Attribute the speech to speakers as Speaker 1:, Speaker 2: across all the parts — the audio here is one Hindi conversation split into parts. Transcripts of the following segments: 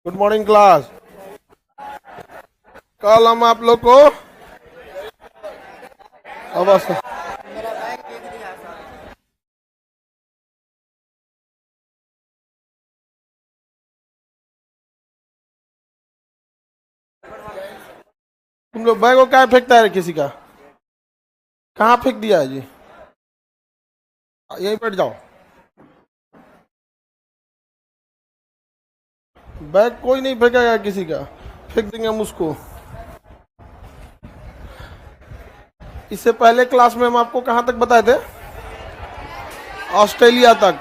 Speaker 1: Good morning class. कल हम आप लोग को अवस्था तुम लोग बैग को क्या फेंकता है किसी का? कहाँ फेंक दिया है जी? यहीं बैठ जाओ। बैग कोई नहीं फेंकेगा किसी का, फेंक देंगे हम उसको। इससे पहले क्लास में हम आपको कहाँ तक बताए थे? ऑस्ट्रेलिया तक।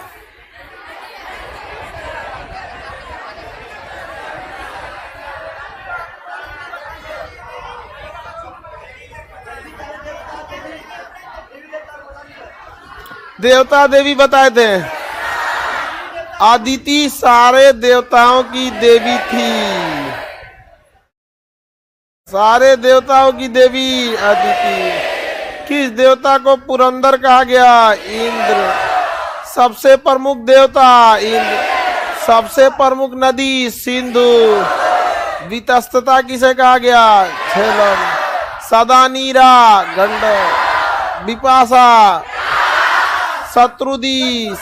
Speaker 1: देवता देवी बताए थे। आदिति सारे देवताओं की देवी थी। सारे देवताओं की देवी आदिति। किस देवता को पुरंदर कहा गया? इंद्र। सबसे प्रमुख देवता इंद्र। सबसे प्रमुख नदी सिंधु। वितस्तता किसे कहा गया? झेलम। सदा नीरा गंडक। विपाशा शत्रुदी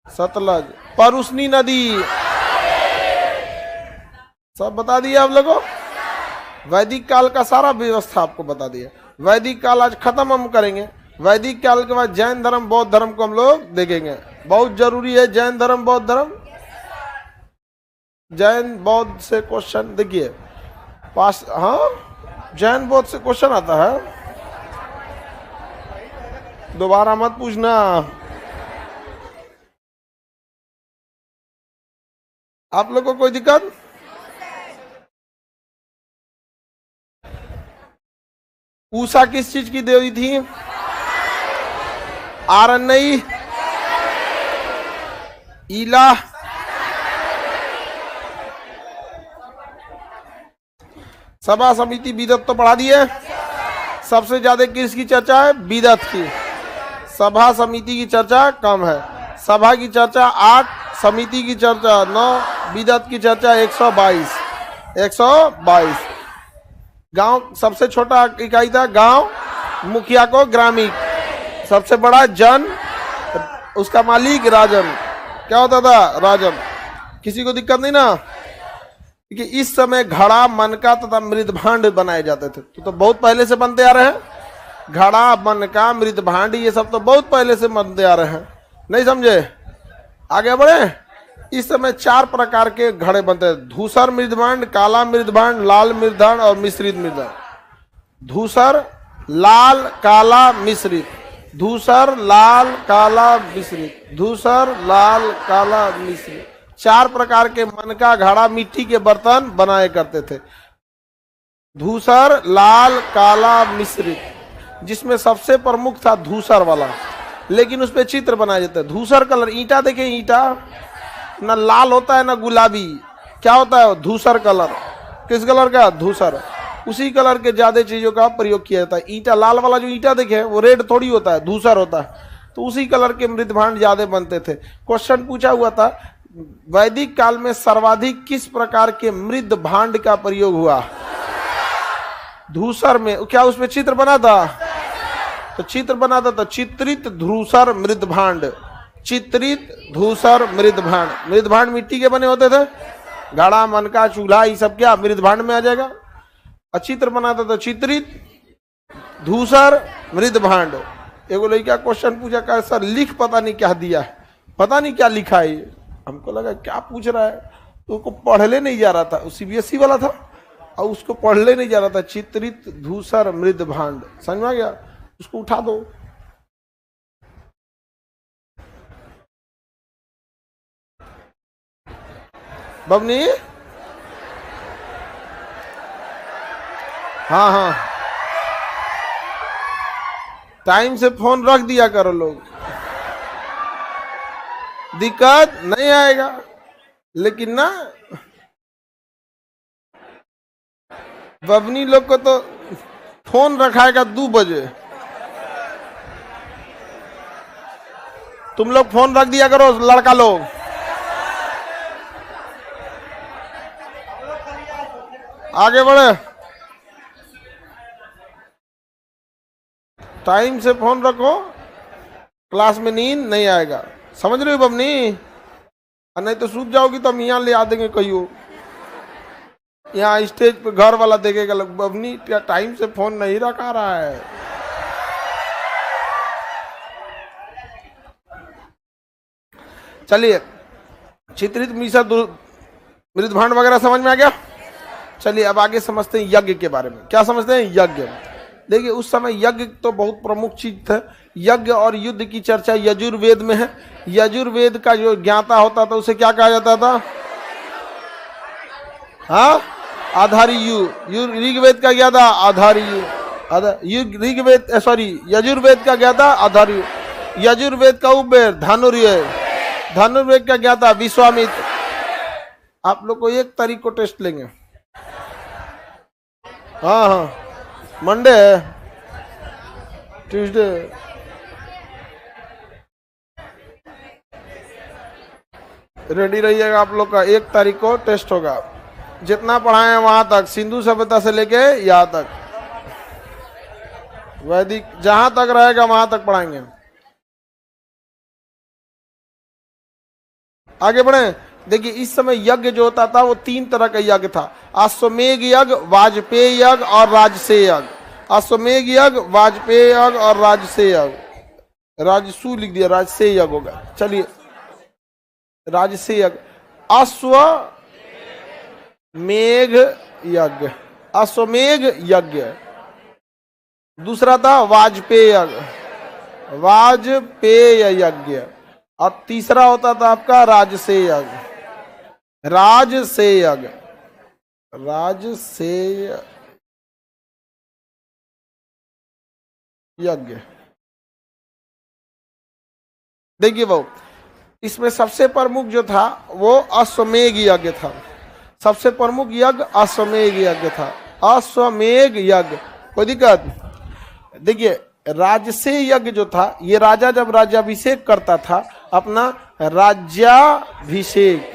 Speaker 1: सतलज। परुष्णी नदी। सब बता दिया आप लोगों को। वैदिक काल का सारा व्यवस्था आपको बता दिया। वैदिक काल आज खत्म हम करेंगे। वैदिक काल के बाद जैन धर्म बौद्ध धर्म को हम लोग देखेंगे। बहुत जरूरी है जैन धर्म बौद्ध धर्म। जैन बौद्ध से क्वेश्चन देखिए पास। हाँ जैन बौद्ध से क्वेश्चन आता है, दोबारा मत पूछना। आप लोग को कोई दिक्कत? उषा किस चीज की देवी थी? आरण्यई, ईला, सभा समिति विदत तो पढ़ा दिए। सबसे ज्यादा किसकी चर्चा है? विदत की। सभा समिति की चर्चा कम है। सभा की चर्चा 8, समिति की चर्चा 9, विदत की चर्चा 122। 122। गांव सबसे छोटा इकाई था गांव, मुखिया को ग्रामीण, सबसे बड़ा जन, उसका मालिक राजन। क्या होता था? राजन। किसी को दिक्कत नहीं ना? क्योंकि इस समय घड़ा, मनका तथा मृदभांड बनाए जाते थे। तो बहुत पहले से बनते आ रहे हैं। घड़ा, मनका, मृदभांड ये सब तो बहुत पहले से बनते आ रहे हैं। नहीं समझे? आगे बढ़े। इस समय 4 प्रकार के घड़े बनते हैं। धूसर मृदभांड, काला मृदभांड, लाल मृदभांड और मिश्रित मृदभांड। धूसर, लाल, काला, मिश्रित। धूसर, लाल, काला, मिश्रित। धूसर, लाल, काला, मिश्रित। 4 प्रकार के मनका, घड़ा, मिट्टी के बर्तन बनाए करते थे। धूसर, लाल, काला, मिश्रित। जिसमें सबसे प्रमुख था धूसर वाला, लेकिन उस पे चित्र बनाए जाते हैं। धूसर कलर, ईंटा देखें, ईंटा ना लाल होता है ना गुलाबी। क्या होता है? धूसर कलर। किस कलर का? धूसर। उसी कलर के ज्यादा चीजों का प्रयोग किया जाता है। ईंटा, लाल वाला जो ईंटा देखे वो रेड थोड़ी होता है, धूसर होता है। तो उसी कलर के मृदभांड ज्यादा बनते थे। क्वेश्चन पूछा हुआ था वैदिक काल में सर्वाधिक किस प्रकार के मृदभांड का प्रयोग हुआ? धूसर में। क्या उसमें चित्र बना था? तो चित्र बना था तो चित्रित धूसर मृदभांड। चित्रित धूसर मृदभांड। मृदभांड मिट्टी के बने होते थे। घड़ा, मनका, चूल्हा ये सब क्या मृदभांड में आ जाएगा। और चित्र बना था तो चित्रित धूसर मृदभांड। एगो लड़का क्वेश्चन पूछा कर सर लिख पता नहीं क्या दिया है, पता नहीं क्या लिखा है ये। हमको लगा क्या पूछ रहा है, तो उसको पढ़ले नहीं जा रहा था। सीबीएसई वाला था और उसको पढ़ले नहीं जा रहा था। चित्रित धूसर मृदभांड, समझ में आ गया? उसको उठा दो। बबनी, हाँ हाँ टाइम से फोन रख दिया करो लोग, दिक्कत नहीं आएगा। लेकिन ना बबनी लोग को तो फोन रखाएगा 2 बजे। तुम लोग फोन रख दिया करो लड़का लोग। आगे बढ़े। टाइम से फोन रखो, क्लास में नींद नहीं आएगा, समझ रहे हो बबनी? और नहीं तो सूख जाओगी तो हम यहाँ ले आ देंगे कहियो, यहाँ स्टेज पे घर वाला देखेगा लोग, बबनी क्या टाइम से फोन नहीं रखा रहा है। चलिए, चित्रित मीसा मृदभांड वगैरह समझ में आ गया। चलिए अब आगे समझते हैं यज्ञ के बारे में। क्या समझते हैं? यज्ञ। देखिए उस समय यज्ञ तो बहुत प्रमुख चीज था। यज्ञ और युद्ध की चर्चा यजुर्वेद में है। यजुर्वेद का जो ज्ञाता होता था उसे क्या कहा जाता था? हाँ, आधारी यु। ऋग्वेद का ज्ञाता आधारी यु। ऋग्वेद सॉरी यजुर्वेद का ज्ञाता आधारी यु। यजुर्वेद का उपवेद धनुर्वेद। धनुर्वेद का ज्ञाता विश्वामित्र। आप लोग को एक तारीख को टेस्ट लेंगे। हाँ हाँ, मंडे है, ट्यूसडे, रेडी रहिएगा आप लोग का। 1 तारीख को टेस्ट होगा। जितना पढ़ाए वहां तक, सिंधु सभ्यता से लेके यहाँ तक, वैदिक जहां तक रहेगा वहां तक पढ़ाएंगे। आगे बढ़े। देखिए इस समय यज्ञ जो होता था वो 3 तरह का यज्ञ था। अश्वमेघ यज्ञ, वाजपेय यज्ञ और राजसेय यज्ञ। अश्वमेघ यज्ञ, वाजपेय यज्ञ और राजसेय यज्ञ। राजसू लिख दिया, राजसेय यज्ञ होगा। चलिए राजसेय यज्ञ, अश्वमेघ यज्ञ, अश्वमेघ यज्ञ। दूसरा था वाजपेय यज्ञ, वाजपेय यज्ञ। और तीसरा होता था आपका राजसेय यज्ञ, राजसेय यज्ञ, राजसेय यज्ञ। देखिए वो इसमें सबसे प्रमुख जो था वो अश्वमेघ यज्ञ था। सबसे प्रमुख यज्ञ अश्वमेघ यज्ञ था। अश्वमेघ यज्ञ, कोई दिक्कत? देखिए राजसेय यज्ञ जो था, ये राजा जब राज्याभिषेक करता था, अपना राज्याभिषेक,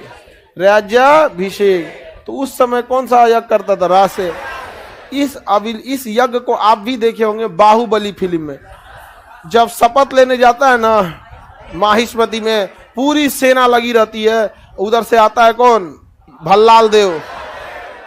Speaker 1: राज्याभिषेक, तो उस समय कौन सा यज्ञ करता था? राजसेय। इस यज्ञ को आप भी देखे होंगे बाहुबली फिल्म में। जब शपथ लेने जाता है ना माहिष्मती में, पूरी सेना लगी रहती है, उधर से आता है कौन? भल्लाल देव।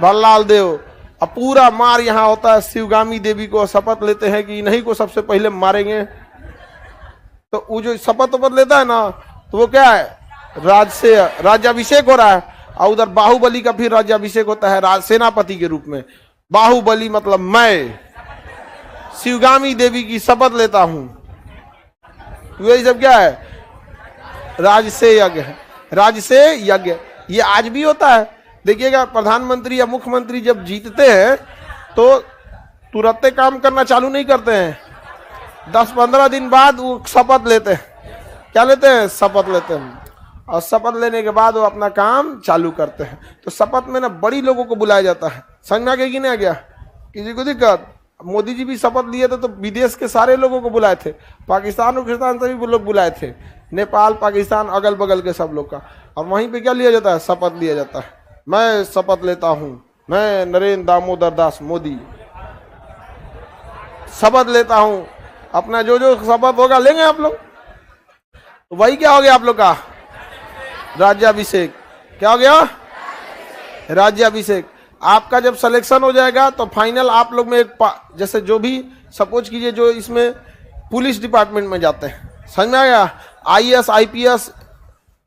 Speaker 1: भल्लाल देव अब पूरा मार यहाँ होता है। शिवगामी देवी को शपथ लेते हैं कि इन्हीं को सबसे पहले मारेंगे। तो वो जो शपथ लेता है ना, तो वो क्या है? राजसेय, राज्याभिषेक हो रहा है। और उधर बाहुबली का फिर राज्याभिषेक होता है सेनापति के रूप में। बाहुबली मतलब मैं शिवगामी देवी की शपथ लेता हूं। यही सब क्या है? राजसेय यज्ञ है। राजसेय यज्ञ ये आज भी होता है। देखिएगा प्रधानमंत्री या मुख्यमंत्री जब जीतते हैं तो तुरंत काम करना चालू नहीं करते हैं। 10-15 दिन बाद वो शपथ लेते हैं। क्या लेते हैं? शपथ लेते हैं। और शपथ लेने के बाद वो अपना काम चालू करते हैं। तो शपथ में ना बड़ी लोगों को बुलाया जाता है। समझ में आ गया कि नहीं आ गया? किसी को दिक्कत? मोदी जी भी शपथ लिए थे तो विदेश के सारे लोगों को बुलाए थे। पाकिस्तान और पाकिस्तान से भी लोग बुलाए थे। नेपाल, पाकिस्तान, अगल बगल के सब लोग का। और वहीं पे क्या लिया जाता है? शपथ लिया जाता है। मैं शपथ लेता हूं, मैं नरेंद्र दामोदर दास मोदी शपथ लेता हूं। अपना जो जो शपथ होगा लेंगे आप लोग। तो वही क्या हो गया आप लोग का? राज्याभिषेक। क्या हो गया? राज्याभिषेक। आपका जब सिलेक्शन हो जाएगा तो फाइनल आप लोग में एक जैसे जो भी सपोज कीजिए जो इसमें पुलिस डिपार्टमेंट में जाते हैं, समझ में आ गया? आईएएस, आईपीएस,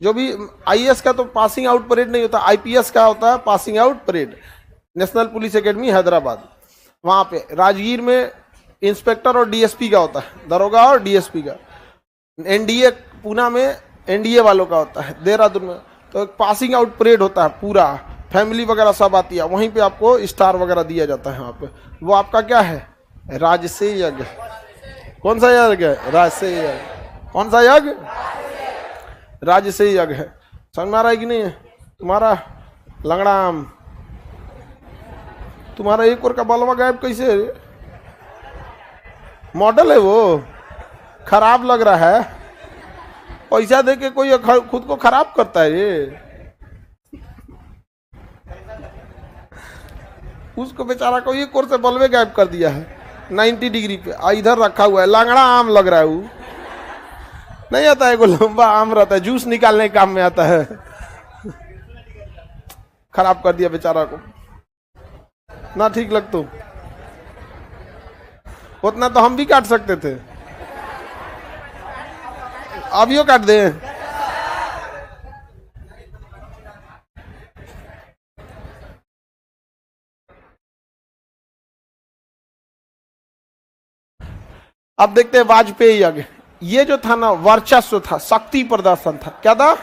Speaker 1: जो भी आईएएस का तो पासिंग आउट परेड नहीं होता, आईपीएस का होता है passing out parade. National police academy Hyderabad, वहां पे राजगीर में इंस्पेक्टर और डीएसपी का होता है, दरोगा और डीएसपी का। एनडीए पूना में एनडीए वालों का होता है, देहरादून में तो एक पासिंग आउट परेड होता है, पूरा फैमिली वगैरह सब आती है। वहीं पे आपको स्टार वगैरह दिया जाता है। वहाँ पे वो आपका क्या है? राजसेय यज्ञ। कौन सा यज्ञ है? राजसेय यज्ञ। कौन सा यज्ञ? राजसेय यज्ञ है। समझ में आ रहा है कि नहीं है? तुम्हारा लंगड़ाम, तुम्हारा एक और का बलवा गायब कैसे है? मॉडल है वो, खराब लग रहा है। पैसा दे के कोई खुद को खराब करता है ये। उसको बेचारा को ये कोर से बल्बे गायब कर दिया है 90 डिग्री पे, इधर रखा हुआ है। लांगड़ा आम लग रहा है, वो नहीं आता है, लंबा आम रहता है, जूस निकालने के काम में आता है। खराब कर दिया बेचारा को ना, ठीक लग तो उतना तो हम भी काट सकते थे, अभियो काट दे। अब देखते हैं वाजपेयी यज्ञ। ये जो था ना वर्चस्व था, शक्ति प्रदर्शन था। क्या था?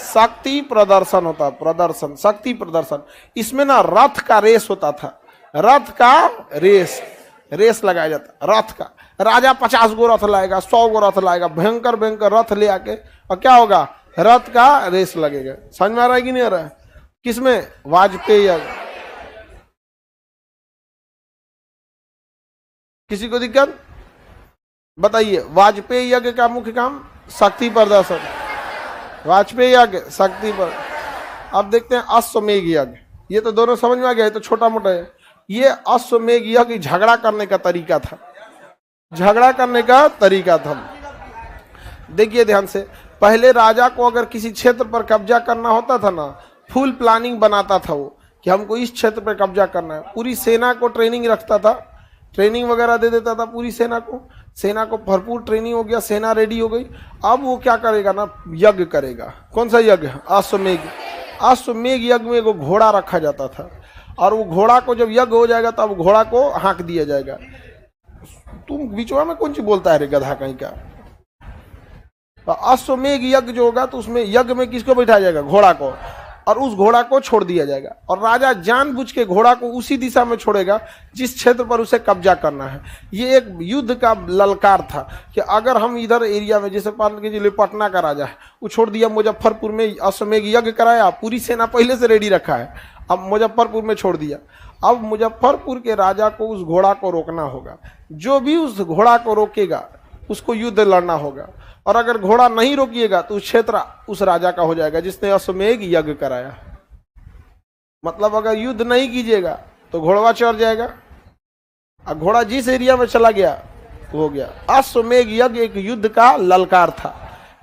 Speaker 1: शक्ति प्रदर्शन होता, प्रदर्शन, शक्ति प्रदर्शन। इसमें ना रथ का रेस होता था, रथ का रेस लगाया जाता रथ का। राजा 50 गो रथ लाएगा, 100 गो रथ लाएगा, भयंकर भयंकर रथ ले आके, और क्या होगा? रथ का रेस लगेगा। समझ में आ रहा है कि नहीं आ रहा है? किसमें? वाजपेयी यज्ञ। किसी को दिक्कत? बताइए। वाजपेयी यज्ञ का मुख्य काम शक्ति प्रदर्शन, वाजपेयी यज्ञ शक्ति पर। अब देखते हैं अश्वमेघ यज्ञ। ये तो दोनों समझ में आ गया, ये तो छोटा मोटा है। ये अश्वमेघ यज्ञ झगड़ा करने का तरीका था, झगड़ा करने का तरीका था। देखिए ध्यान से, पहले राजा को अगर किसी क्षेत्र पर कब्जा करना होता था ना, फुल प्लानिंग बनाता था वो कि हमको इस क्षेत्र पर कब्जा करना है। पूरी सेना को ट्रेनिंग रखता था, ट्रेनिंग वगैरह दे देता था पूरी सेना को भरपूर ट्रेनिंग हो गया, सेना रेडी हो गई। अब वो क्या करेगा ना, यज्ञ करेगा। कौन सा यज्ञ? अश्वमेघ। अश्वमेघ यज्ञ में एगो घोड़ा रखा जाता था, और वो घोड़ा को जब यज्ञ हो जाएगा तो अब घोड़ा को हाँक दिया जाएगा। तुम बीचवा में कौन सी बोलता है रे गधा कहीं का? तो अश्वमेघ यज्ञ जो होगा तो उसमें यज्ञ में किसको बैठाया जाएगा? घोड़ा को, और उस घोड़ा को छोड़ दिया जाएगा। और राजा जानबूझ के घोड़ा को उसी दिशा में छोड़ेगा जिस क्षेत्र पर उसे कब्जा करना है। ये एक युद्ध का ललकार था कि अगर हम इधर एरिया में, जैसे मान के चलिए पटना का राजा है, वो छोड़ दिया मुजफ्फरपुर में, अश्वमेघ यज्ञ कराया, पूरी सेना पहले से रेडी रखा है, अब मुजफ्फरपुर में छोड़ दिया। अब मुजफ्फरपुर के राजा को उस घोड़ा को रोकना होगा। जो भी उस घोड़ा को रोकेगा उसको युद्ध लड़ना होगा, और अगर घोड़ा नहीं रोकिएगा तो क्षेत्र उस राजा का हो जाएगा जिसने अश्वमेघ यज्ञ कराया। मतलब अगर युद्ध नहीं कीजिएगा तो घोड़वा चढ़ जाएगा, और घोड़ा जिस एरिया में चला गया वो हो गया। अश्वमेघ यज्ञ एक युद्ध का ललकार था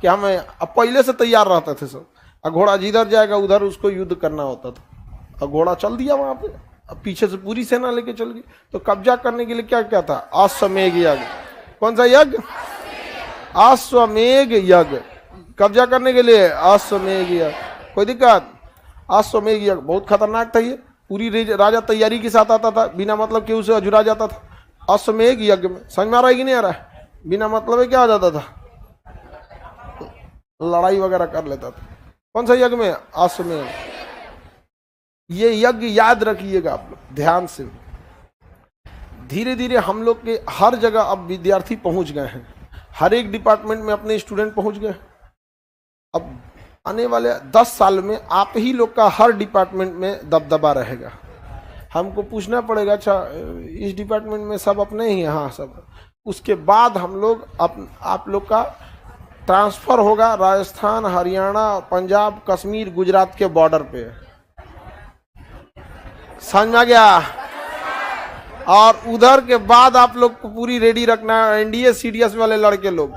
Speaker 1: कि हमें अब पहले से तैयार रहते थे सब, और घोड़ा जिधर जाएगा उधर उसको युद्ध करना होता था। और घोड़ा चल दिया वहां पे, अब पीछे से पूरी सेना लेके चल गई। तो कब्जा करने के लिए क्या क्या था? अश्वमेघ यज्ञ। कौन सा यज्ञ? अश्वमेघ यज्ञ। कब्जा करने के लिए अश्वमेघ यज्ञ। कोई दिक्कत? अश्वमेघ यज्ञ बहुत खतरनाक था। ये पूरी राजा तैयारी के साथ आता था, बिना मतलब के उसे अजुरा जाता था अश्वमेघ यज्ञ में। समझ में आ रहा है कि नहीं आ रहा है? बिना मतलब है क्या हो जाता था? लड़ाई वगैरह कर लेता था। कौन सा यज्ञ में? अश्वमेघ। ये यज्ञ याद रखिएगा आप लोग ध्यान से। धीरे धीरे हम लोग के हर जगह अब विद्यार्थी पहुंच गए हैं, हर एक डिपार्टमेंट में अपने स्टूडेंट पहुंच गए। अब आने वाले 10 साल में आप ही लोग का हर डिपार्टमेंट में दबदबा रहेगा। हमको पूछना पड़ेगा, अच्छा इस डिपार्टमेंट में सब अपने ही हैं? हाँ सब। उसके बाद हम लोग आप लोग का ट्रांसफ़र होगा राजस्थान, हरियाणा, पंजाब, कश्मीर, गुजरात के बॉर्डर पे। समझ में आ गया? और उधर के बाद आप लोग को पूरी रेडी रखना है। एनडीए सीडीएस वाले लड़के लोग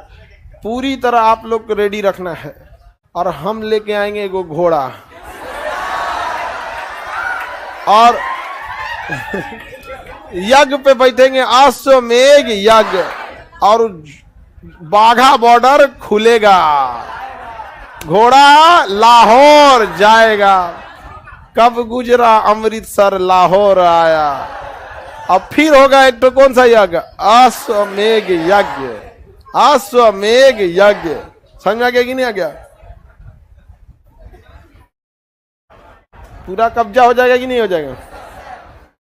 Speaker 1: पूरी तरह आप लोग को रेडी रखना है, और हम लेके आएंगे एगो घोड़ा, और यज्ञ पे बैठेंगे अश्वमेघ यज्ञ, और बाघा बॉर्डर खुलेगा, घोड़ा लाहौर जाएगा। कब गुजरा अमृतसर लाहौर आया। अब फिर होगा एक तो कौन सा यज्ञ? अश्वमेघ यज्ञ। अश्वमेघ यज्ञ। समझ में आ गया कि नहीं आ गया? पूरा कब्जा हो जाएगा कि नहीं हो जाएगा?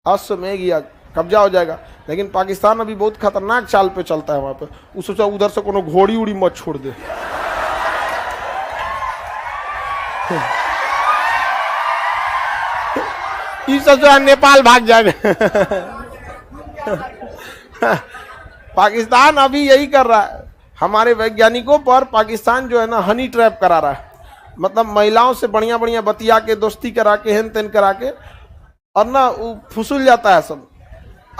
Speaker 1: अश्वमेघ यज्ञ कब्जा हो जाएगा। लेकिन पाकिस्तान अभी बहुत खतरनाक चाल पे चलता है वहां पे। वो सोचा उधर से कोनो घोड़ी उड़ी मत छोड़ दे। इस सोचा नेपाल भाग जाएगा। पाकिस्तान अभी यही कर रहा है। हमारे वैज्ञानिकों पर पाकिस्तान जो है ना हनी ट्रैप करा रहा है। मतलब महिलाओं से बढ़िया बढ़िया बतिया के, दोस्ती करा के, हेन तेन करा के, और ना वो फुसूल जाता है सब।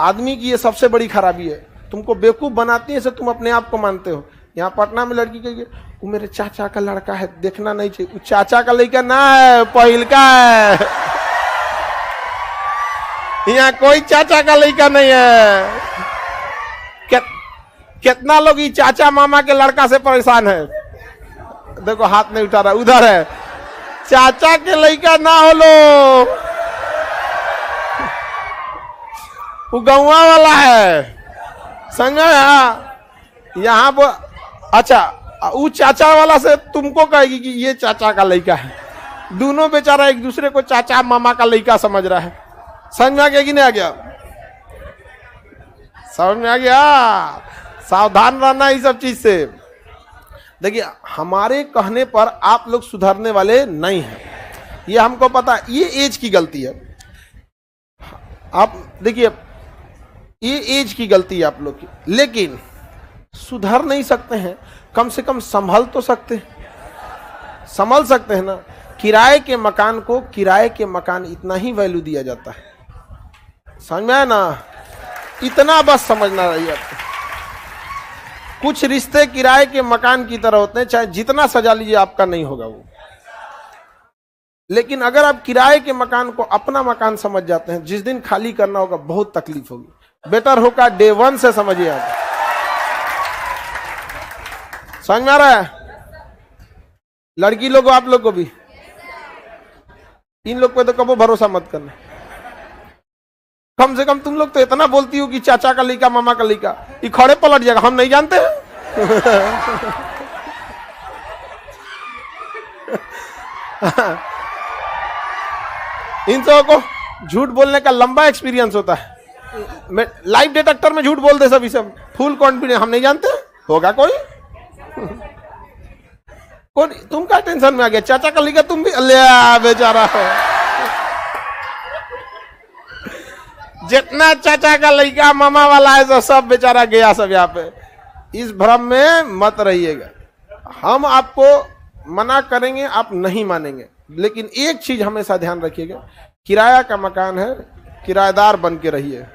Speaker 1: आदमी की ये सबसे बड़ी खराबी है, तुमको बेवकूफ बनाती है, से तुम अपने आप को मानते हो। यहाँ पटना में लड़की कहेगी वो मेरे चाचा का लड़का है, देखना नहीं चाहिए। वो चाचा का लड़का ना है, पहिल का है। यहाँ कोई चाचा का लड़का नहीं है। कितना लोग ये चाचा मामा के लड़का से परेशान है। देखो हाथ नहीं उठा रहा, उधर है। चाचा के लड़का ना हो लो, वो गौवा वाला है, समझा? यहाँ पर अच्छा, वो चाचा वाला से तुमको कहेगी कि ये चाचा का लड़का है। दोनों बेचारा एक दूसरे को चाचा मामा का लड़का समझ रहा है। समझ में आ गया कि नहीं आ गया? समझ में आ गया? सावधान रहना इस सब चीज से। देखिए, हमारे कहने पर आप लोग सुधरने वाले नहीं हैं, ये हमको पता है। ये एज की गलती है। आप देखिए, ये एज की गलती है आप लोग की, लेकिन सुधर नहीं सकते हैं, कम से कम संभल तो सकते हैं। संभल सकते हैं ना। किराए के मकान को किराए के मकान इतना ही वैल्यू दिया जाता है, समझ में आया ना? इतना बस समझना रही आपको। कुछ रिश्ते किराए के मकान की तरह होते हैं, चाहे जितना सजा लीजिए आपका नहीं होगा वो। लेकिन अगर आप किराए के मकान को अपना मकान समझ जाते हैं, जिस दिन खाली करना होगा बहुत तकलीफ होगी। बेटर होगा डे 1 से समझिए आप। समझ में आ रहा है? लड़की लोगों आप लोग को भी, इन लोग पे तो कबो भरोसा मत करना। कम से कम तुम लोग तो इतना बोलती हो कि चाचा का लड़का मामा का लड़का, ये खड़े पलट जाएगा, हम नहीं जानते। इन सबों को झूठ बोलने का लंबा एक्सपीरियंस होता है। लाइव डिटेक्टर में झूठ बोल दे सभी सब, फुल कॉन्फिडेंस, हम नहीं जानते। होगा कोई? कौन? तुम क्या टेंशन में आ गया? चाचा का लड़का तुम भी बेचारा हो। जितना चाचा का लड़का मामा वाला है सब बेचारा गया सब। यहाँ पे इस भ्रम में मत रहिएगा। हम आपको मना करेंगे, आप नहीं मानेंगे, लेकिन एक चीज हमेशा ध्यान रखिएगा, किराया का मकान है, किराएदार बन के रहिए।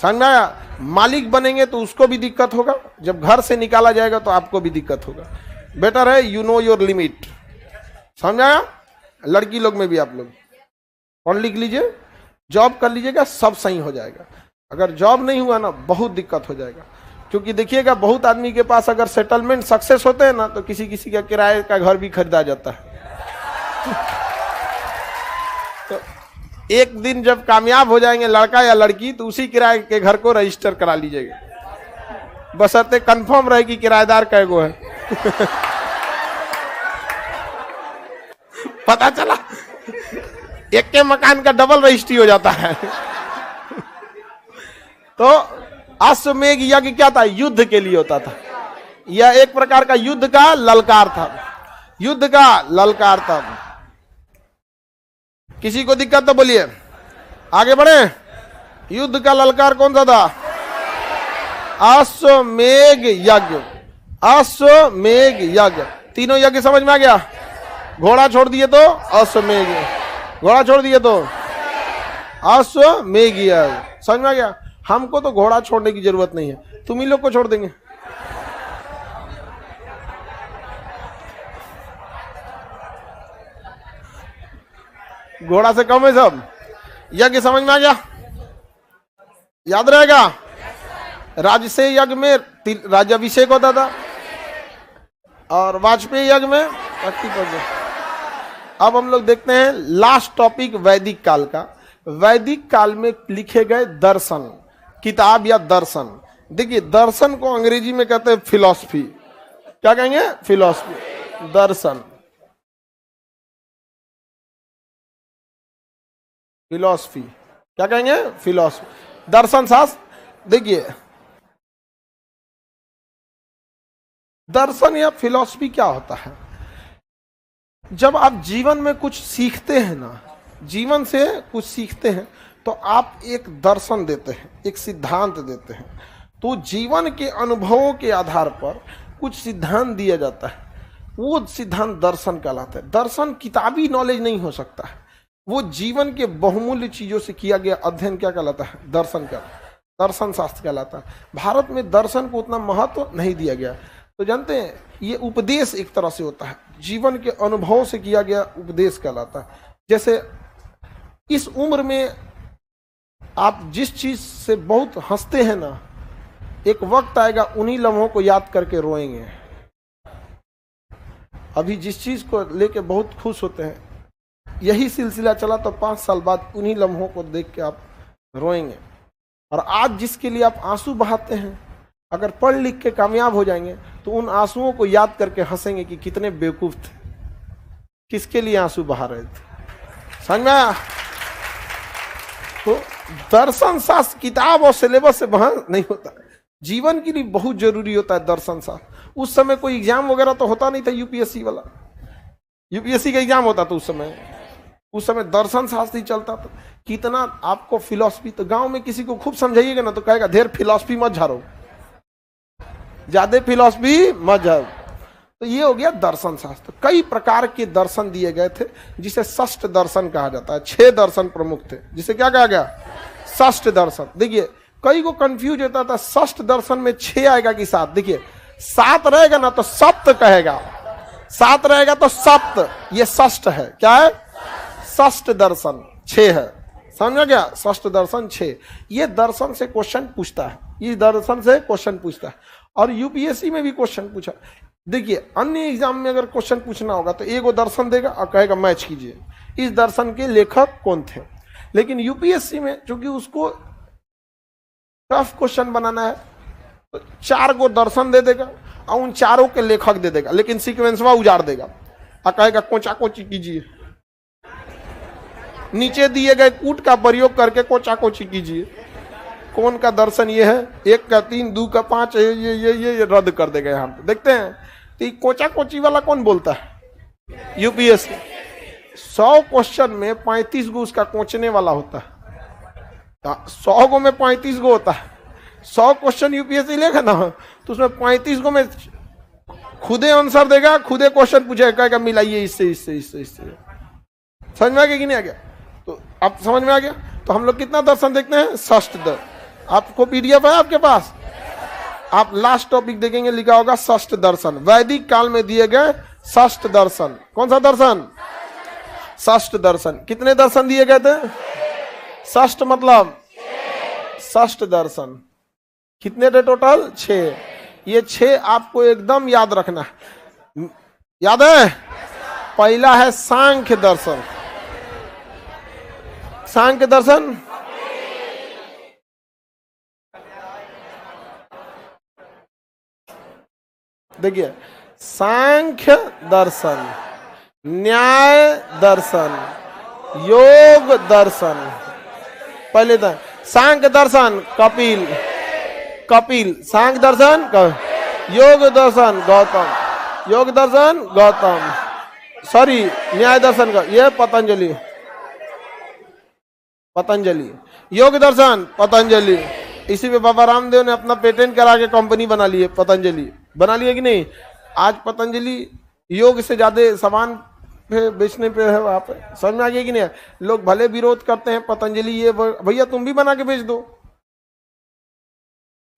Speaker 1: समझ में आया? मालिक बनेंगे तो उसको भी दिक्कत होगा, जब घर से निकाला जाएगा तो आपको भी दिक्कत होगा। बेटर है यू नो योर लिमिट। समझ आया? लड़की लोग में भी आप लोग पढ़ लिख लीजिए, जॉब कर लीजिएगा, सब सही हो जाएगा। अगर जॉब नहीं हुआ ना, बहुत दिक्कत हो जाएगा। क्योंकि देखिएगा, बहुत आदमी के पास अगर सेटलमेंट सक्सेस होते हैं ना, तो किसी किसी का किराए का घर भी खरीदा जाता है। तो एक दिन जब कामयाब हो जाएंगे लड़का या लड़की, तो उसी किराए के घर को रजिस्टर करा लीजिएगा, बशर्ते कंफर्म रहे कि किराएदार कैगो है। पता चला एक के मकान का डबल रजिस्ट्री हो जाता है। तो अश्वमेध यज्ञ क्या था? युद्ध के लिए होता था। यह एक प्रकार का युद्ध का ललकार था। युद्ध का ललकार था। किसी को दिक्कत तो बोलिए, आगे बढ़े। युद्ध का ललकार कौन सा था? अश्वमेध यज्ञ। अश्वमेध यज्ञ। तीनों यज्ञ समझ में आ गया? घोड़ा छोड़ दिए तो अश्वमेध, घोड़ा छोड़ दिए तो अश्वमेध यज्ञ। समझ में आ गया? हमको तो घोड़ा छोड़ने की जरूरत नहीं है, तुम ही लोग को छोड़ देंगे। घोड़ा से कम है सब। यज्ञ समझ में आ गया? याद रहेगा? राजसेय यज्ञ में राज्याभिषेक होता था, और वाजपेयी यज्ञ में भक्ति पूजन। अब हम लोग देखते हैं लास्ट टॉपिक, वैदिक काल का। वैदिक काल में लिखे गए दर्शन, किताब या दर्शन। देखिए, दर्शन को अंग्रेजी में कहते हैं फिलॉसफी। क्या कहेंगे? फिलॉसफी, दर्शन, फिलॉसफी। क्या कहेंगे? फिलॉसफी, दर्शन शास्त्र। देखिए, दर्शन या फिलॉसफी क्या होता है? जब आप जीवन में कुछ सीखते हैं ना, जीवन से कुछ सीखते हैं, तो आप एक दर्शन देते हैं, एक सिद्धांत देते हैं। तो जीवन के अनुभवों के आधार पर कुछ सिद्धांत दिया जाता है, वो सिद्धांत दर्शन कहलाता है। दर्शन किताबी नॉलेज नहीं हो सकता है, वो जीवन के बहुमूल्य चीजों से किया गया अध्ययन क्या कहलाता है? दर्शन का, दर्शन शास्त्र कहलाता है। भारत में दर्शन को उतना महत्व नहीं दिया गया। तो जानते हैं, ये उपदेश एक तरह से होता है, जीवन के अनुभव से किया गया उपदेश कहलाता है। जैसे इस उम्र में आप जिस चीज से बहुत हंसते हैं ना, एक वक्त आएगा उन्हीं लम्हों को याद करके रोएंगे। अभी जिस चीज को लेके बहुत खुश होते हैं, यही सिलसिला चला तो 5 साल बाद उन्हीं लम्हों को देख के आप रोएंगे। और आज जिसके लिए आप आंसू बहाते हैं, अगर पढ़ लिख के कामयाब हो जाएंगे तो उन आंसुओं को याद करके हंसेंगे कि कितने बेवकूफ थे, किसके लिए आंसू बहा रहे थे। समझ में आया? तो दर्शन शास्त्र किताब और सिलेबस से बहस नहीं होता, जीवन के लिए बहुत जरूरी होता है दर्शन शास्त्र। उस समय कोई एग्जाम वगैरह तो होता नहीं था, यूपीएससी वाला, यूपीएससी का एग्जाम होता था उस समय दर्शन शास्त्र ही चलता था। कितना आपको फिलॉसफी, तो गांव में किसी को खूब समझाइएगा ना तो कहेगा ढेर फिलॉसफी मत झाड़ो, ज्यादा फिलॉसफी मत झाड़ो। तो ये हो गया दर्शन शास्त्र। कई प्रकार के दर्शन दिए गए थे, जिसे षष्ठ दर्शन कहा जाता है। 6 दर्शन प्रमुख थे, जिसे क्या कहा गया? षष्ठ दर्शन। देखिए कई को कंफ्यूज होता था, षष्ठ दर्शन में 6 आएगा कि 7? देखिए 7 रहेगा ना तो सप्त कहेगा, 7 रहेगा तो सप्त, ये षष्ठ है। क्या है? षष्ठ दर्शन 6 है। समझ गया? षष्ठ दर्शन 6। ये दर्शन से क्वेश्चन पूछता है, ये दर्शन से क्वेश्चन पूछता है। और यूपीएससी में भी क्वेश्चन पूछा। देखिए अन्य एग्जाम में अगर क्वेश्चन पूछना होगा तो एगो दर्शन देगा और कहेगा मैच कीजिए, इस दर्शन के लेखक कौन थे। लेकिन यूपीएससी में चूंकि उसको टफ क्वेश्चन बनाना है तो 4 गो दर्शन दे देगा और उन 4 के लेखक दे देगा, लेकिन सीक्वेंसवा उजाड़ देगा और कहेगा कोचा कोची कीजिए, नीचे दिए गए कूट का प्रयोग करके कोचा कोची कीजिए। कौन का दर्शन ये है? 1 का 3, 2 का 5, ये रद्द कर देगा यहाँ पे। देखते हैं तो ये कोचा कोची वाला कौन बोलता है? यूपीएससी। 100 क्वेश्चन में 35 गो उसका कोचने वाला होता है। 100 गो में 35 गो होता है। 100 क्वेश्चन यूपीएससी लेगा ना तो उसमें 35 गो में खुदे आंसर देगा, खुदे क्वेश्चन पूछेगा, कहेगा मिलाइए इससे इससे इससे इससे। समझ में आ गया कि नहीं आ गया? तो आप समझ में आ गया? तो हम लोग कितना दर्शन देखते हैं? षष्ठ दर्शन। आपको पीडीएफ है आपके पास? आप लास्ट टॉपिक देखेंगे, लिखा होगा षष्ठ दर्शन, वैदिक काल में दिए गए षष्ठ दर्शन। कौन सा दर्शन? षष्ठ दर्शन। कितने दर्शन दिए गए थे? षष्ठ मतलब षष्ठ दर्शन। कितने थे टोटल? 6। ये 6 आपको एकदम याद रखना है। याद है? पहला है सांख्य दर्शन। सांख्य दर्शन देखिए, सांख्य दर्शन, न्याय दर्शन, योग दर्शन। पहले था सांख्य दर्शन कपिल, सांख्य दर्शन योग दर्शन गौतम, योग दर्शन गौतम, सॉरी न्याय दर्शन का ये पतंजलि, योग दर्शन पतंजलि। इसी पे बाबा रामदेव ने अपना पेटेंट करा के कंपनी बना ली है, पतंजलि। बना लिया कि नहीं? आज पतंजलि योग से ज्यादा सामान पे बेचने पे है वहां पे। समझ में आ गया कि नहीं? लोग भले विरोध करते हैं पतंजलि ये, भैया तुम भी बना के बेच दो।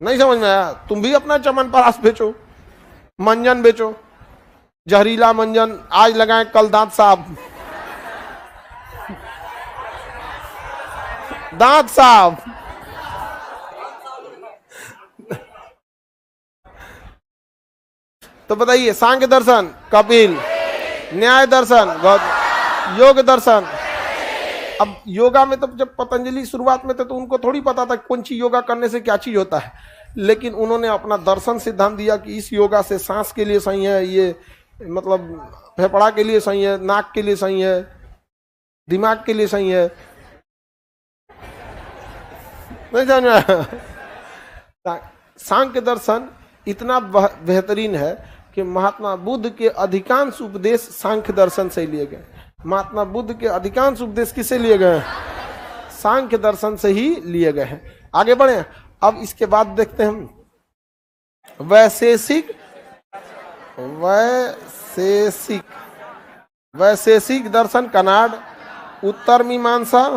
Speaker 1: नहीं समझ में आया? तुम भी अपना चमनप्राश बेचो, मंजन बेचो, जहरीला मंजन आज लगाए कल दांत साफ, दांत साफ। तो बताइए, सांख्य दर्शन कपिल, न्याय दर्शन गौतम, योग दर्शन। अब योगा में तो जब पतंजलि शुरुआत में थे तो उनको थोड़ी पता था कौन चीज योगा करने से क्या चीज होता है, लेकिन उन्होंने अपना दर्शन सिद्धांत दिया कि इस योगा से सांस के लिए सही है, ये मतलब फेफड़ा के लिए सही है, नाक के लिए सही है, दिमाग के लिए सही है। नहीं समझ में आया? सांख्य दर्शन इतना बेहतरीन है कि महात्मा बुद्ध के अधिकांश उपदेश सांख्य दर्शन से लिए गए। महात्मा बुद्ध के अधिकांश उपदेश किससे लिए गए? सांख्य दर्शन से ही लिए गए हैं। आगे बढ़े। अब इसके बाद देखते हैं हम वैशेषिक दर्शन, कनाड, उत्तर मीमांसा,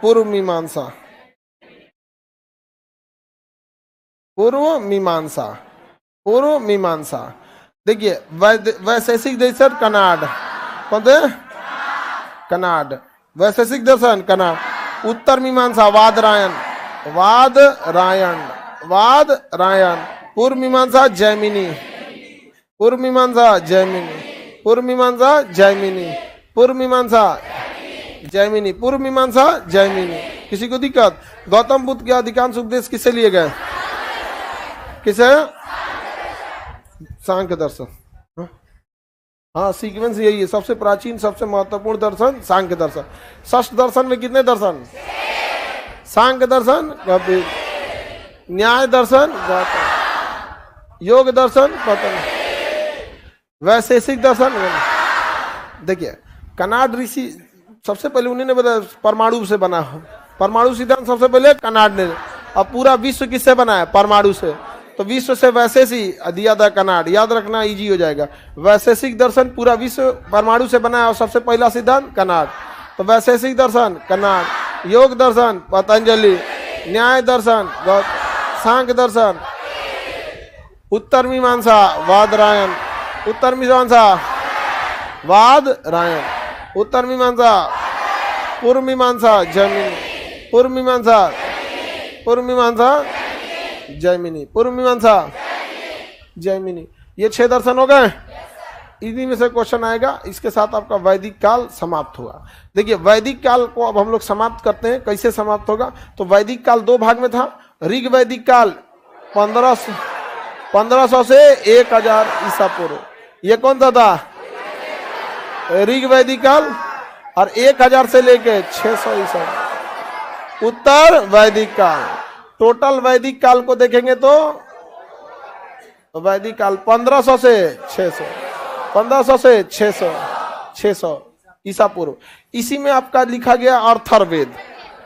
Speaker 1: पूर्व मीमांसा, पूर्व मीमांसा, पूर्व मीमांसा। देखिए वैशेषिक दर्शन कनाड, कौन थे? कनाड। वैशेषिक दर्शन कनाड। उत्तर मीमांसा वादरायण, वादरायण, वादरायण। पूर्व मीमांसा जैमिनी, पूर्व मीमांसा जैमिनी, पूर्व मीमांसा जैमिनी, पूर्व मीमांसा जैमिनी, पूर्व मीमांसा जैमिनी। किसी को दिक्कत? गौतम बुद्ध के अधिकांश उपदेश किससे लिए गए? किसे? सांख्य दर्शन। हाँ सीक्वेंस यही है, सबसे प्राचीन सबसे महत्वपूर्ण दर्शन सांख्य दर्शन। षष्ठ दर्शन में कितने दर्शन? सांख्य दर्शन, कपिल, न्याय दर्शन, गौतम, योग दर्शन, पतंजलि, वैशेषिक दर्शन। देखिए कनाड ऋषि सबसे पहले उन्होंने बताया परमाणु से बना हो, परमाणु सिद्धांत सबसे पहले कनाड ने। अब पूरा विश्व किससे बना है? परमाणु से। तो विश्व से वैशेषिक दिया था कनाड, याद रखना इजी हो जाएगा। वैशेषिक दर्शन पूरा विश्व परमाणु से बना है और सबसे पहला सिद्धांत कनाड। तो वैशेषिक दर्शन कनाड, योग दर्शन पतंजलि, न्याय दर्शन सांख्य दर्शन, उत्तर मीमांसा वादरायण, उत्तर मीमांसा वादरायण, उत्तर मीमांसा, पूर्व मीमांसा जैमिनी, पूर्व मीमांसा, पूर्व मीमांसा जैमिनी, पूर्व मीमांसा जैमिनी। ये 6 दर्शन हो गए। इन्हीं में से क्वेश्चन आएगा। इसके साथ आपका वैदिक काल समाप्त हुआ। देखिए वैदिक काल को अब हम लोग समाप्त करते हैं। कैसे समाप्त होगा? तो वैदिक काल 2 भाग में था। ऋग वैदिक काल 1500 से 1000 ईसा पूर्व, ये कौन सा था? ऋग वैदिक काल। और 1000 से लेके 600 ईसा उत्तर वैदिक काल। टोटल वैदिक काल को देखेंगे तो वैदिक काल 1500 से 600, 1500 से 600, 600 ईसा पूर्व। इसी में आपका लिखा गया अर्थर्वेद।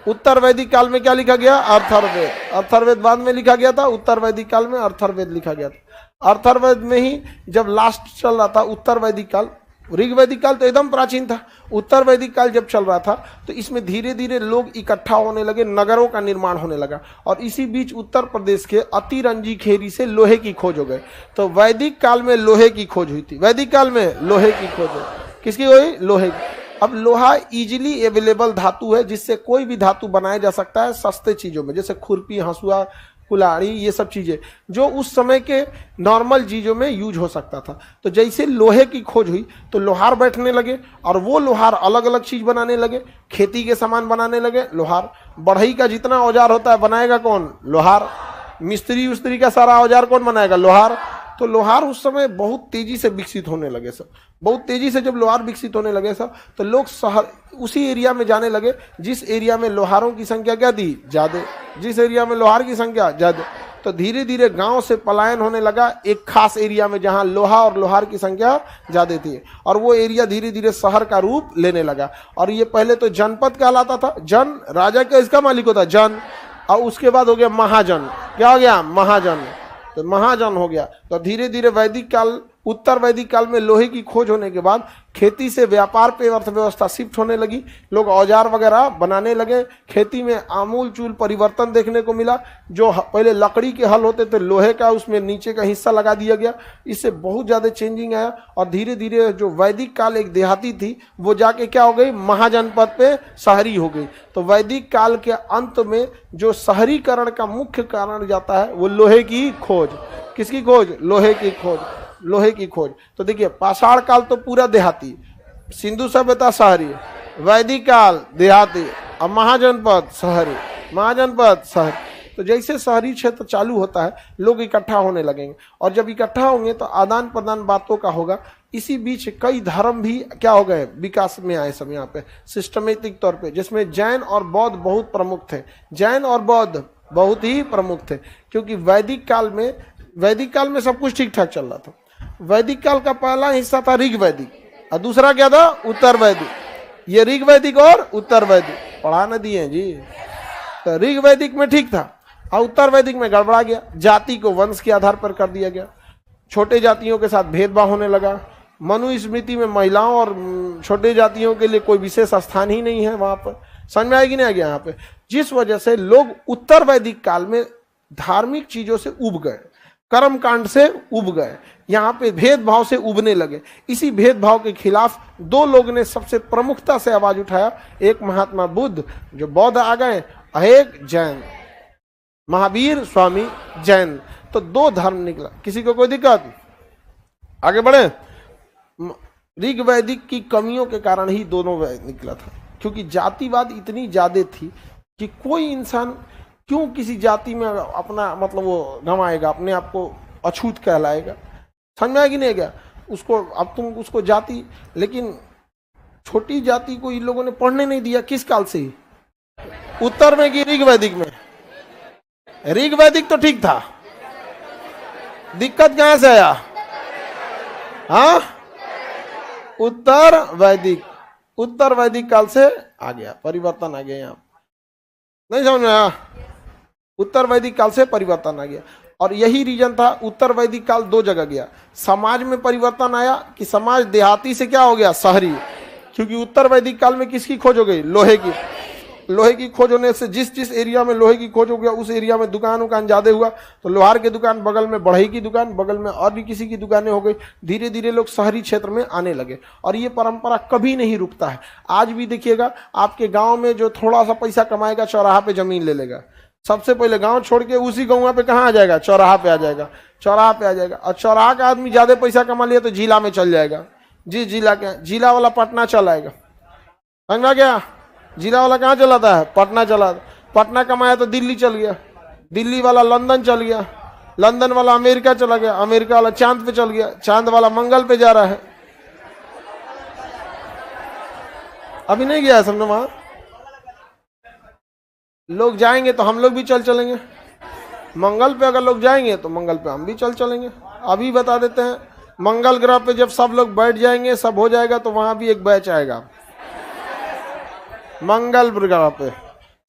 Speaker 1: उत्तर वैदिक काल में क्या लिखा गया? अर्थर्वेद। अर्थर्वेद बाद में लिखा गया था, उत्तर वैदिक काल में अर्थर्वेद लिखा गया था। अर्थर्वेद में ही जब लास्ट चल रहा था उत्तर वैदिक काल, ऋग वैदिक काल तो एकदम प्राचीन था। उत्तर वैदिक काल जब चल रहा था तो इसमें धीरे धीरे लोग इकट्ठा होने लगे, नगरों का निर्माण होने लगा। और इसी बीच उत्तर प्रदेश के अतिरंजी खेरी से लोहे की खोज हो गई। तो वैदिक काल में लोहे की खोज हुई थी। वैदिक काल में लोहे की खोज हुई। किसकी हुई? लोहे की। अब लोहा इजीली अवेलेबल धातु है, जिससे कोई भी धातु बनाया जा सकता है सस्ते चीजों में, जैसे खुरपी, हंसुआ, कुल्हाड़ी, ये सब चीजें जो उस समय के नॉर्मल चीजों में यूज हो सकता था। तो जैसे लोहे की खोज हुई तो लोहार बैठने लगे और वो लोहार अलग अलग चीज बनाने लगे। खेती के सामान बनाने लगे लोहार। बढ़ई का जितना औजार होता है बनाएगा कौन? लोहार। मिस्त्री उस्त्री का सारा औजार कौन बनाएगा? लोहार। तो लोहार उस समय बहुत तेजी से विकसित होने लगे सब। बहुत तेजी से जब लोहार विकसित होने लगे सब, तो लोग शहर उसी एरिया में जाने लगे जिस एरिया में लोहारों की संख्या क्या थी? ज्यादा। जिस एरिया में लोहार की संख्या ज्यादा, तो धीरे धीरे गांव से पलायन होने लगा एक खास एरिया में जहां लोहा और लोहार की संख्या ज्यादा थी। और वो एरिया धीरे धीरे शहर का रूप लेने लगा। और ये पहले तो जनपद कहलाता था। जन राजा का इसका मालिक होता जन, और उसके बाद हो गया महाजन। क्या हो गया? महाजन। तो महाजन हो गया। तो धीरे धीरे वैदिक काल, उत्तर वैदिक काल में लोहे की खोज होने के बाद खेती से व्यापार पे अर्थव्यवस्था शिफ्ट होने लगी। लोग औजार वगैरह बनाने लगे। खेती में आमूल चूल परिवर्तन देखने को मिला। जो पहले लकड़ी के हल होते थे, लोहे का उसमें नीचे का हिस्सा लगा दिया गया। इससे बहुत ज़्यादा चेंजिंग आया। और धीरे धीरे जो वैदिक काल एक देहाती थी वो जाके क्या हो गई? महाजनपद पे शहरी हो गई। तो वैदिक काल के अंत में जो शहरीकरण का मुख्य कारण जाता है वो लोहे की खोज। किसकी खोज? लोहे की खोज। लोहे की खोज। तो देखिए पाषाण काल तो पूरा देहाती, सिंधु सभ्यता शहरी, वैदिक काल देहाती, अब महाजनपद शहरी, महाजनपद शहरी। तो जैसे शहरी क्षेत्र चालू होता है लोग इकट्ठा होने लगेंगे। और जब इकट्ठा होंगे तो आदान प्रदान बातों का होगा। इसी बीच कई धर्म भी क्या हो गए? विकास में आए सब यहाँ पे सिस्टमेटिक तौर पे, जिसमें जैन और बौद्ध बहुत प्रमुख थे। जैन और बौद्ध बहुत ही प्रमुख थे, क्योंकि वैदिक काल में सब कुछ ठीक ठाक चल रहा था। वैदिक काल का पहला हिस्सा था ऋग वैदिक और दूसरा क्या था? उत्तर वैदिक। ये ऋग वैदिक और उत्तर वैदिक पढ़ा न दिए जी। तो ऋग वैदिक में ठीक था और उत्तर वैदिक में गड़बड़ा गया। जाति को वंश के आधार पर कर दिया गया। छोटे जातियों के साथ भेदभाव होने लगा। मनुस्मृति में महिलाओं और छोटे जातियों के लिए कोई विशेष स्थान ही नहीं है वहां पर। समझ में आएगी नहीं आ गया यहाँ पे। जिस वजह से लोग उत्तर वैदिक काल में धार्मिक चीजों से उब गए, कर्म कांड से उब गए, यहाँ पे भेदभाव से उबने लगे। इसी भेदभाव के खिलाफ दो लोग ने सबसे प्रमुखता से आवाज उठाया, एक महात्मा बुद्ध जो बौद्ध आ गए, एक जैन महावीर स्वामी जैन। तो दो धर्म निकला। किसी को कोई दिक्कत? आगे बढ़े। ऋग वैदिक की कमियों के कारण ही दोनों निकला था, क्योंकि जातिवाद इतनी ज्यादा थी कि कोई इंसान क्यों किसी जाति में अपना मतलब वो गंवाएगा, अपने आप को अछूत कहलाएगा। समझ में आएगी नहीं क्या उसको? अब तुम उसको जाति, लेकिन छोटी जाति को इन लोगों ने पढ़ने नहीं दिया। किस काल से? उत्तर में कि ऋग वैदिक में? ऋग वैदिक तो ठीक था, दिक्कत कहां से आया? हाँ, उत्तर वैदिक, उत्तर वैदिक काल से आ गया, परिवर्तन आ गया। यहाँ नहीं समझ में आया? उत्तर वैदिक काल से परिवर्तन आ गया। और यही रीजन था, उत्तर वैदिक काल दो जगह गया। समाज में परिवर्तन आया कि समाज देहाती से क्या हो गया? शहरी। क्योंकि उत्तर वैदिक काल में किसकी खोज हो गई? लोहे की। लोहे की खोज होने से जिस जिस एरिया में लोहे की खोज हो गया उस एरिया में दुकान उकान ज्यादा हुआ, तो लोहार की दुकान, बगल में बढ़ई की दुकान, बगल में और भी किसी की दुकानें हो गई। धीरे धीरे लोग शहरी क्षेत्र में आने लगे और ये परंपरा कभी नहीं रुकता है। आज भी देखिएगा, आपके गांव में जो थोड़ा सा पैसा कमाएगा चौराहा पे जमीन ले लेगा। सबसे पहले गांव छोड़ के उसी गांव पे कहाँ आ जाएगा? चौराहा पे आ जाएगा। चौराहा पे आ जाएगा और चौराहा का आदमी ज्यादा पैसा कमा लिया तो जिला में चल जाएगा। जिस जिला के, जिला वाला पटना चल आएगा। समझ में गया? जिला वाला कहाँ चलाता है? पटना चला। पटना कमाया तो दिल्ली चल गया, दिल्ली वाला लंदन चल गया, लंदन वाला अमेरिका चला गया, अमेरिका वाला चांद पे चल गया, चांद वाला मंगल पे जा रहा है। अभी नहीं गया समझो वहां। लोग जाएंगे तो हम लोग भी चल चलेंगे मंगल पे। अगर लोग जाएंगे तो मंगल पे हम भी चल चलेंगे। अभी बता देते हैं, मंगल ग्रह पे जब सब लोग बैठ जाएंगे, सब हो जाएगा, तो वहां भी एक बैच आएगा मंगल ग्रह पे।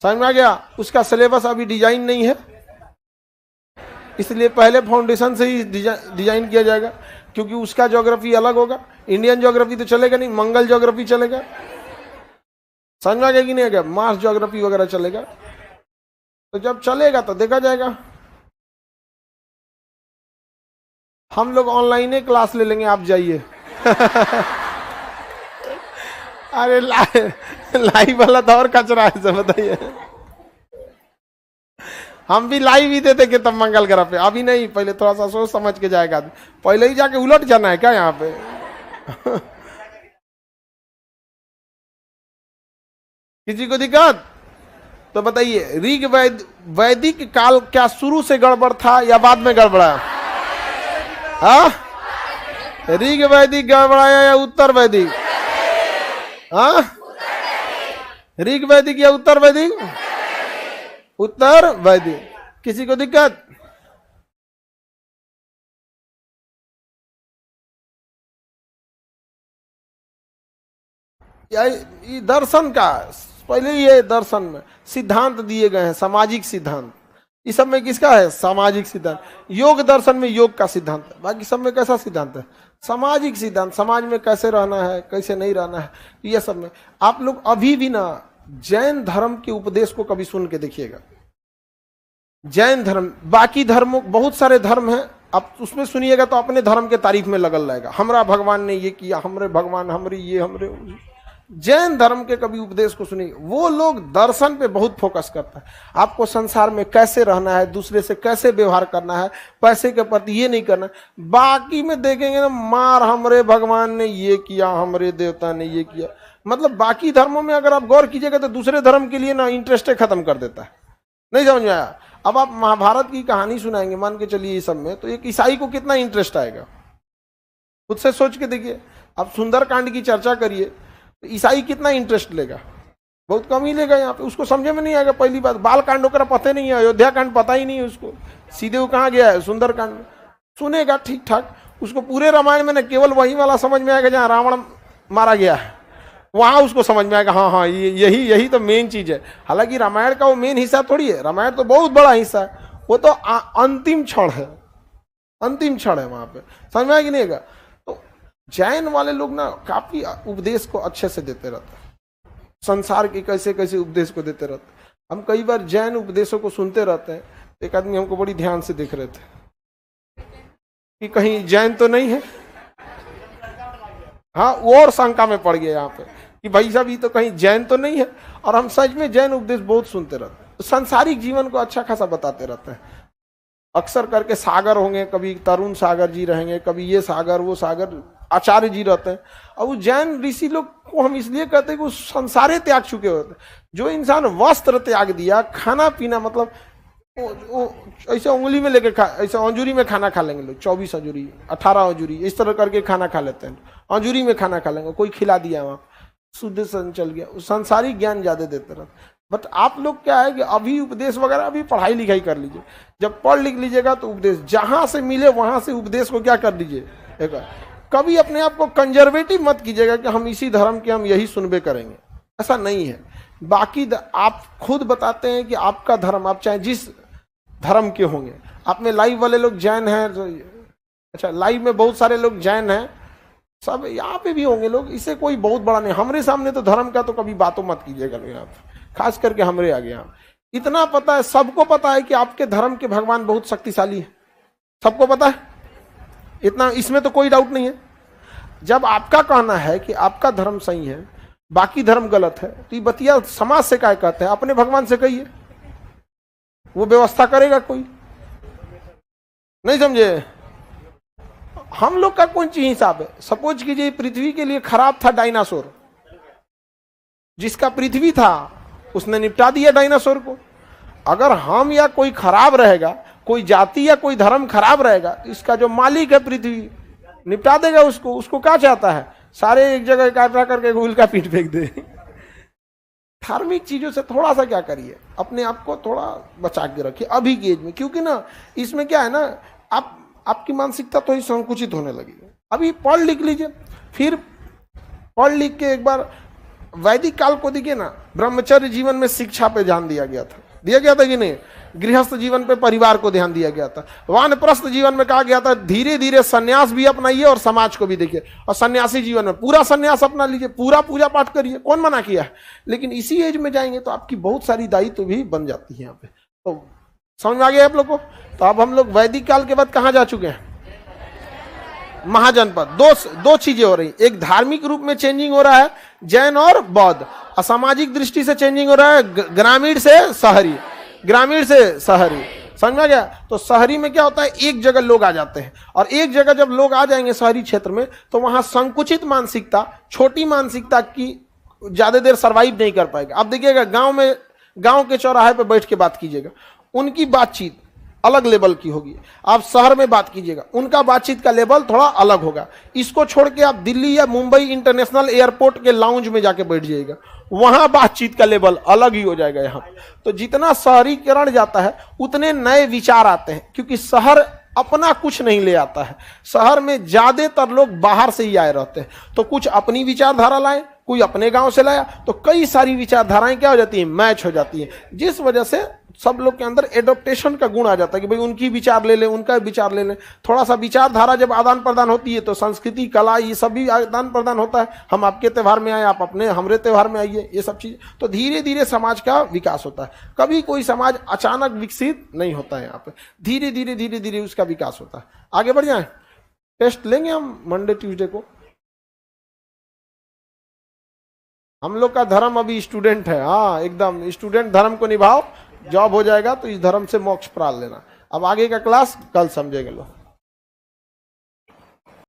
Speaker 1: समझ में आ गया? उसका सिलेबस अभी डिजाइन नहीं है, इसलिए पहले फाउंडेशन से ही डिजाइन किया जाएगा, क्योंकि उसका ज्योग्राफी अलग होगा। इंडियन ज्योग्राफी तो चलेगा नहीं, मंगल ज्योग्राफी चलेगा। समझ में आ गया कि नहीं आ गया? मार्स ज्योग्राफी वगैरह चलेगा। तो जब चलेगा तो देखा जाएगा। हम लोग ऑनलाइन क्लास ले लेंगे, आप जाइए। अरे लाइव वाला तो और कचरा है, सब बताइए। हम भी लाइव ही देते कि तब मंगल ग्रह पे। अभी नहीं, पहले थोड़ा सा सोच समझ के जाएगा। पहले ही जाके उलट जाना है क्या यहाँ पे? किसी को दिक्कत तो बताइए। ऋग वैदिक काल क्या शुरू से गड़बड़ था या बाद में गड़बड़ा? हाँ, ऋग वैदिक गड़बड़ाया या उत्तर वैदिक? हाँ, ऋग वैदिक या उत्तर वैदिक? उत्तर वैदिक। किसी को दिक्कत? ये दर्शन का पहले ये दर्शन में सिद्धांत दिए गए हैं, सामाजिक सिद्धांत। इस सब में किसका है? सामाजिक सिद्धांत। योग दर्शन में योग का सिद्धांत है, बाकी सब में कैसा सिद्धांत है? सामाजिक सिद्धांत। समाज में कैसे रहना है, कैसे नहीं रहना है, ये सब में। आप लोग अभी भी ना जैन धर्म के उपदेश को कभी सुन के देखिएगा। जैन धर्म, बाकी धर्मों, बहुत सारे धर्म हैं, आप उसमें सुनिएगा तो अपने धर्म के तारीफ में लगल रहेगा। हमारा भगवान ने ये किया, हमरे भगवान, हमरे ये, हमरे। जैन धर्म के कभी उपदेश को सुनिए। वो लोग दर्शन पे बहुत फोकस करता है, आपको संसार में कैसे रहना है, दूसरे से कैसे व्यवहार करना है, पैसे के प्रति ये नहीं करना। बाकी में देखेंगे ना, मार हमरे भगवान ने ये किया, हमरे देवता ने ये किया। मतलब बाकी धर्मों में अगर आप गौर कीजिएगा तो दूसरे धर्म के लिए ना इंटरेस्ट खत्म कर देता है। नहीं समझ में आया? अब आप महाभारत की कहानी सुनाएंगे, मान के चलिए इस सब में, तो एक ईसाई को कितना इंटरेस्ट आएगा? खुद से सोच के देखिए। आप सुंदरकांड की चर्चा करिए तो ईसाई कितना इंटरेस्ट लेगा? बहुत कम ही लेगा। यहाँ पे उसको समझे में नहीं आएगा। पहली बात, बाल कांड होकर पता नहीं है, अयोध्या कांड पता ही नहीं है उसको, सीधे वो कहाँ गया है? सुंदरकांड में सुनेगा ठीक ठाक। उसको पूरे रामायण में न केवल वही वाला समझ में आएगा जहाँ रावण मारा गया है, वहां उसको समझ में आएगा हाँ हाँ यही तो मेन चीज है। हालांकि रामायण का वो मेन हिस्सा थोड़ी है, रामायण तो बहुत बड़ा हिस्सा है, वो तो अंतिम क्षण है, अंतिम क्षण है वहां पे। समझ में आएगी नहीं? तो जैन वाले लोग ना काफी उपदेश को अच्छे से देते रहते हैं, संसार के कैसे कैसे उपदेश को देते रहते हैं। हम कई बार जैन उपदेशों को सुनते रहते हैं। एक आदमी हमको बड़ी ध्यान से देख रहे थे कि कहीं जैन तो नहीं है। हाँ, वो और शंका में पड़ गया यहाँ पे कि भाई साहब ये तो कहीं जैन तो नहीं है। और हम सच में जैन उपदेश बहुत सुनते रहते हैं, सांसारिक जीवन को अच्छा खासा बताते रहते हैं। अक्सर करके सागर होंगे, कभी तरुण सागर जी रहेंगे, कभी ये सागर वो सागर, आचार्य जी रहते हैं। और वो जैन ऋषि लोग को हम इसलिए कहते हैं कि वो संसारे त्याग चुके होते हैं। जो इंसान वस्त्र त्याग दिया, खाना पीना, मतलब वो ऐसे उंगली में लेके खा, ऐसे अंजूरी में खाना खा लेंगे लोग, 24 अंजूरी 18 अंजूरी इस तरह करके खाना खा लेते हैं। अंजूरी में खाना खा लेंगे, कोई खिला दिया, वहाँ शुद्ध सन चल गया। संसारिक ज्ञान ज्यादा देते रहते। बट आप लोग क्या है कि अभी उपदेश वगैरह अभी पढ़ाई लिखाई कर लीजिए। जब पढ़ लिख लीजिएगा तो उपदेश जहां से मिले वहां से उपदेश को क्या कर लीजिए। कभी अपने आप को कंजर्वेटिव मत कीजिएगा कि हम इसी धर्म के हम यही सुनबे करेंगे, ऐसा नहीं है। बाकी आप खुद बताते हैं कि आपका धर्म, आप चाहे जिस धर्म के होंगे, आप में लाइव वाले लोग जैन हैं, अच्छा लाइव में बहुत सारे लोग जैन हैं, सब यहाँ पे भी होंगे लोग, इससे कोई बहुत बड़ा नहीं। हमारे सामने तो धर्म का तो कभी बातों मत कीजिएगा यहाँ पे, खास करके हमारे आगे। यहाँ इतना पता है, सबको पता है कि आपके धर्म के भगवान बहुत शक्तिशाली है, सबको पता है इतना, इसमें तो कोई डाउट नहीं है। जब आपका कहना है कि आपका धर्म सही है, बाकी धर्म गलत है, तो ये बतिया समाज से क्या कहते हैं, अपने भगवान से कहिए, वो व्यवस्था करेगा कोई। नहीं समझे? हम लोग का कौन सी हिसाब है? सपोज कीजिए पृथ्वी के लिए खराब था डायनासोर, जिसका पृथ्वी था उसने निपटा दिया डायनासोर को। अगर हम या कोई खराब रहेगा, कोई जाति या कोई धर्म खराब रहेगा, तो इसका जो मालिक है पृथ्वी निपटा देगा उसको। उसको क्या चाहता है? सारे एक जगह इकट्ठा करके गुल का पीठ फेंक दे। धार्मिक चीजों से थोड़ा सा क्या करिए, अपने आप को थोड़ा बचा के रखिए अभी की एज में, क्योंकि ना इसमें क्या है ना, आपकी मानसिकता तो ही संकुचित होने लगेगी। अभी पढ़ लिख लीजिए, फिर पढ़ लिख के एक बार वैदिक काल को देखिए ना, ब्रह्मचर्य जीवन में शिक्षा पे ध्यान दिया गया था कि नहीं? गृहस्थ जीवन पे परिवार को ध्यान दिया गया था। वानप्रस्थ जीवन में कहा गया था धीरे धीरे सन्यास भी अपनाइए और समाज को भी देखिए। और सन्यासी जीवन में पूरा सन्यास अपना लीजिए, पूरा पूजा पाठ करिए, कौन मना किया है? लेकिन इसी एज में जाएंगे तो आपकी बहुत सारी दायित्व भी बन जाती है यहाँ पे। तो समझ में आ गया आप लोग को? तो अब हम लोग वैदिक काल के बाद कहाँ जा चुके हैं? महाजनपद। दो चीजें हो रही, एक धार्मिक रूप में चेंजिंग हो रहा है जैन और बौद्ध, असामाजिक दृष्टि से चेंजिंग हो रहा है ग्रामीण से शहरी, ग्रामीण से शहरी। समझ में आ गया? तो शहरी में क्या होता है, एक जगह लोग आ जाते हैं, और एक जगह जब लोग आ जाएंगे शहरी क्षेत्र में, तो वहां संकुचित मानसिकता, छोटी मानसिकता की ज्यादा देर सर्वाइव नहीं कर पाएगा। अब देखिएगा गांव के चौराहे पे बैठ के बात कीजिएगा, उनकी बातचीत अलग लेवल की होगी। आप शहर में बात कीजिएगा, उनका बातचीत का लेवल थोड़ा अलग होगा। इसको छोड़ के आप दिल्ली या मुंबई इंटरनेशनल एयरपोर्ट के लाउंज में जाके बैठ जाइएगा, वहां बातचीत का लेवल अलग ही हो जाएगा। यहाँ तो जितना शहरीकरण जाता है उतने नए विचार आते हैं, क्योंकि शहर अपना कुछ नहीं ले आता है। शहर में ज्यादातर लोग बाहर से ही आए रहते हैं, तो कुछ अपनी विचारधारा लाए, कोई अपने गांव से लाया, तो कई सारी विचारधाराएं क्या हो जाती हैं, मैच हो जाती हैं, जिस वजह से सब लोग के अंदर एडॉप्टेशन का गुण आ जाता है कि भाई उनकी विचार ले लें, उनका विचार ले लें। थोड़ा सा विचारधारा जब आदान प्रदान होती है तो संस्कृति, कला, ये सब भी आदान प्रदान होता है। हम आपके त्यौहार में आए, आप अपने हमारे त्यौहार में आइए, ये सब चीज़, तो धीरे धीरे समाज का विकास होता है। कभी कोई समाज अचानक विकसित नहीं होता है, यहाँ पे धीरे धीरे धीरे धीरे उसका विकास होता है। आगे बढ़ जाए, टेस्ट लेंगे हम मंडे ट्यूसडे को। हम लोग का धर्म अभी स्टूडेंट है, हाँ एकदम स्टूडेंट धर्म को निभाओ, जॉब हो जाएगा तो इस धर्म से मोक्ष प्राप्त लेना। अब आगे का क्लास कल समझेंगे लोग।